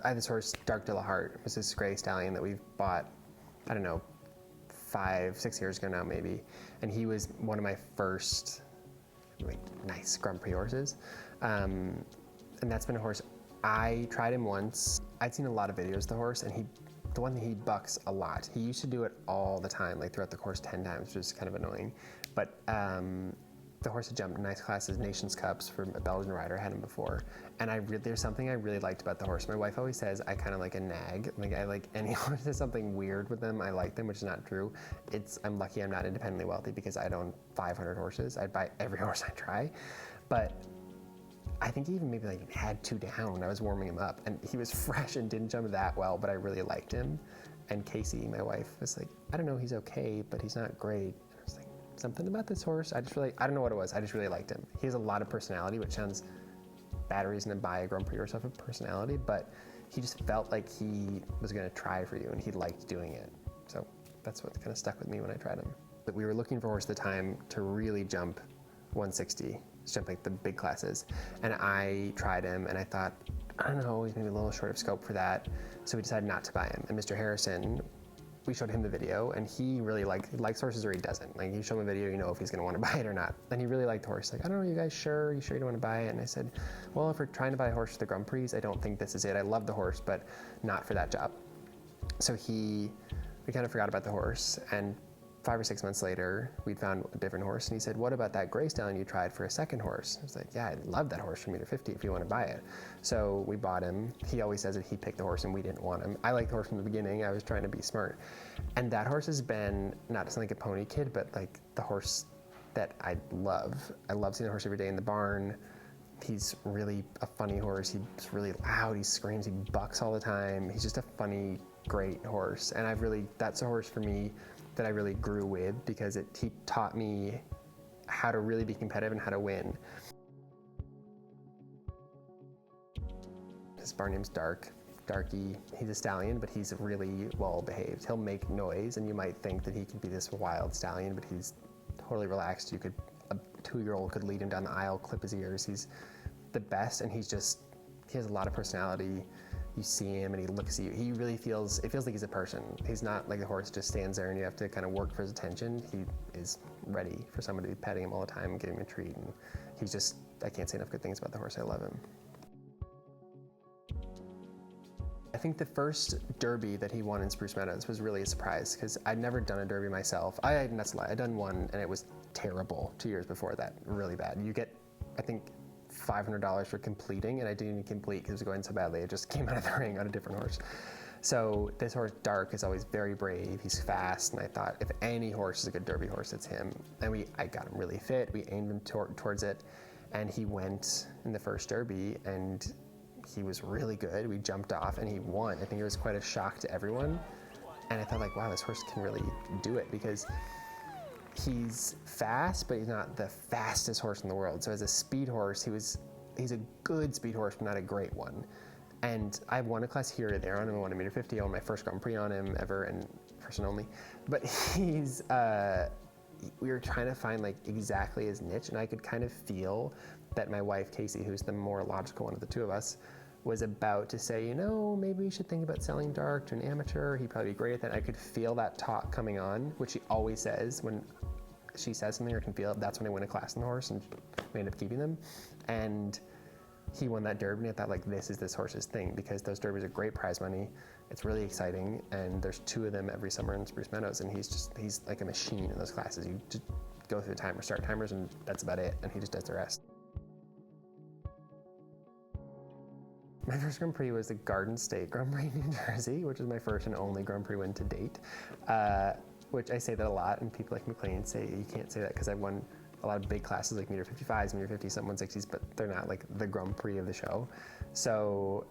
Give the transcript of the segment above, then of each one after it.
I had this horse, Dark de la Hart. It was this gray stallion that we've bought, I don't know, 5, 6 years ago now maybe. And he was one of my first nice Grand Prix horses. And that's been a horse, I tried him once. I'd seen a lot of videos of the horse, and the one thing, he bucks a lot. He used to do it all the time, like throughout the course 10 times, which is kind of annoying. But the horse had jumped nice classes, Nations Cups for a Belgian rider. I had him before. And there's something I really liked about the horse. My wife always says I kind of like a nag. Like I like any horse, there's something weird with them. I like them, which is not true. I'm lucky I'm not independently wealthy because I own 500 horses. I'd buy every horse I try. But I think he even maybe like had 2 down. I was warming him up, and he was fresh and didn't jump that well, but I really liked him. And Casey, my wife, was like, I don't know, he's okay, but he's not great. And I was like, something about this horse, I don't know what it was, I just really liked him. He has a lot of personality, which sounds bad reason to buy a Grand Prix horse off of personality, but he just felt like he was gonna try for you, and he liked doing it. So that's what kind of stuck with me when I tried him. But we were looking for a horse at the time to really jump 160, jump like the big classes. And I tried him, and I thought, I don't know, he's maybe a little short of scope for that. So we decided not to buy him. And Mr. Harrison, we showed him the video, and he really likes horses, or he doesn't. Like, you show him a video, you know if he's gonna want to buy it or not. And he really liked the horse. Like, I don't know, you guys sure? You sure you don't want to buy it? And I said, well, if we're trying to buy a horse for the Grand Prix, I don't think this is it. I love the horse, but not for that job. So we kind of forgot about the horse, and 5 or 6 months later, we'd found a different horse, and he said, what about that gray stallion you tried for a second horse? I was like, yeah, I love that horse from $1.50 if you want to buy it. So we bought him. He always says that he picked the horse and we didn't want him. I liked the horse from the beginning. I was trying to be smart. And that horse has been, not just like a pony kid, but like the horse that I love. I love seeing the horse every day in the barn. He's really a funny horse. He's really loud. He screams. He bucks all the time. He's just a funny, great horse. And that's a horse for me that I really grew with, because he taught me how to really be competitive and how to win. His barn name's Darky. He's a stallion, but he's really well behaved. He'll make noise, and you might think that he could be this wild stallion, but he's totally relaxed. A 2-year-old could lead him down the aisle, clip his ears. He's the best, and he has a lot of personality. You see him and he looks at you. It feels like he's a person. He's not like a horse just stands there and you have to kind of work for his attention. He is ready for someone to be petting him all the time and giving him a treat. And I can't say enough good things about the horse. I love him. I think the first Derby that he won in Spruce Meadows was really a surprise, because I'd never done a Derby myself. I'd done one, and it was terrible 2 years before that, really bad. You get, I think, $500 for completing, and I didn't even complete because it was going so badly. It just came out of the ring on a different horse. So this horse, Dark, is always very brave. He's fast, and I thought if any horse is a good Derby horse, it's him. And I got him really fit. We aimed him towards it, and he went in the first Derby, and he was really good. We jumped off, and he won. I think it was quite a shock to everyone. And I thought, like, wow, this horse can really do it, because he's fast, but he's not the fastest horse in the world. So as a speed horse, he's a good speed horse, but not a great one. And I won a class here or there on him. I won a $1.50. I won my first Grand Prix on him ever, and first and only. But we were trying to find like exactly his niche, and I could kind of feel that my wife, Casey, who's the more logical one of the two of us, was about to say, maybe we should think about selling Dark to an amateur. He'd probably be great at that. I could feel that talk coming on, which she always says when she says something or can feel it. That's when I win a class on the horse, and we end up keeping them. And he won that Derby, and I thought, like, this is this horse's thing, because those Derbies are great prize money. It's really exciting, and there's 2 of them every summer in Spruce Meadows, and he's like a machine in those classes. You just go through the timer, start timers, and that's about it, and he just does the rest. My first Grand Prix was the Garden State Grand Prix in New Jersey, which is my first and only Grand Prix win to date. Which I say that a lot, and people like McLean say you can't say that, because I've won a lot of big classes like $1.55s, $1.50s, some 160s, but they're not like the Grand Prix of the show. So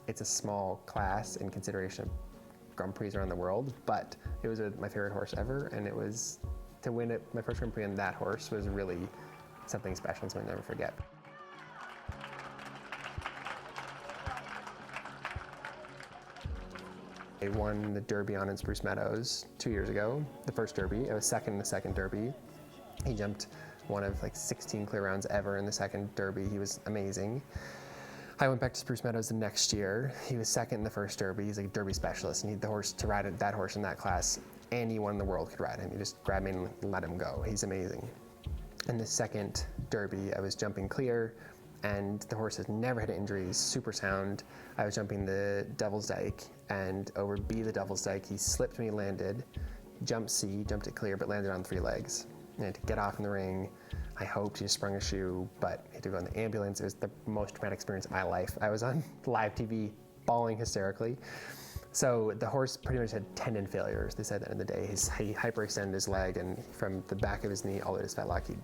it's a small class in consideration of Grand Prix around the world, but it was my favorite horse ever, and it was, to win it, my first Grand Prix on that horse was really something special, so I'll never forget. I won the Derby on in Spruce Meadows 2 years ago, the first Derby. I was second in the second Derby. He jumped one of like 16 clear rounds ever in the second Derby. He was amazing. I went back to Spruce Meadows the next year. He was second in the first Derby. He's like a Derby specialist, and he had the horse to ride that horse in that class. Anyone in the world could ride him. You just grab him and let him go. He's amazing. In the second Derby, I was jumping clear, and the horse has never had injuries, super sound. I was jumping the Devil's Dyke, and over B, the Devil's Dyke, he slipped me, landed, jumped C, jumped it clear, but landed on 3 legs. And I had to get off in the ring. I hoped he sprung a shoe, but he had to go in the ambulance. It was the most traumatic experience of my life. I was on live TV bawling hysterically. So the horse pretty much had tendon failures. They said that in the day. He hyperextended his leg, and from the back of his knee all the way to his fetlock, he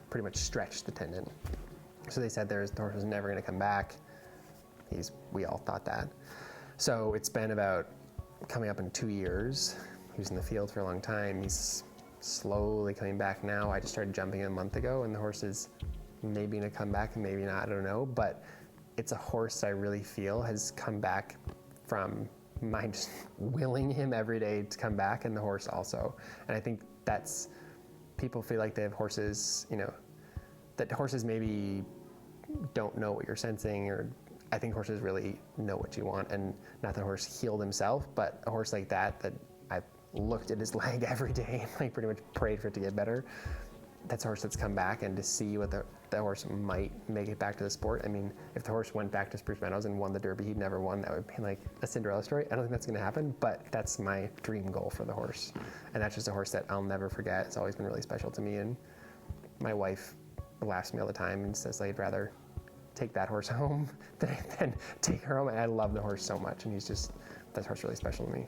pretty much stretched the tendon. So they said the horse was never going to come back. We all thought that. So it's been about coming up in 2 years. He was in the field for a long time. He's slowly coming back now. I just started jumping a month ago, and the horse is maybe going to come back and maybe not, I don't know. But it's a horse that I really feel has come back from my just willing him every day to come back, and the horse also. And I think that's, people feel like they have horses, that horses maybe don't know what you're sensing, or I think horses really know what you want, and not that a horse healed himself, but a horse like that I've looked at his leg every day and like pretty much prayed for it to get better. That's a horse that's come back, and to see what the horse might make it back to the sport. I mean, if the horse went back to Spruce Meadows and won the Derby he'd never won, that would be like a Cinderella story. I don't think that's going to happen, but that's my dream goal for the horse. And that's just a horse that I'll never forget. It's always been really special to me, and my wife laughs at me all the time and says I'd rather take that horse home than take her home. And I love the horse so much, and that horse really special to me.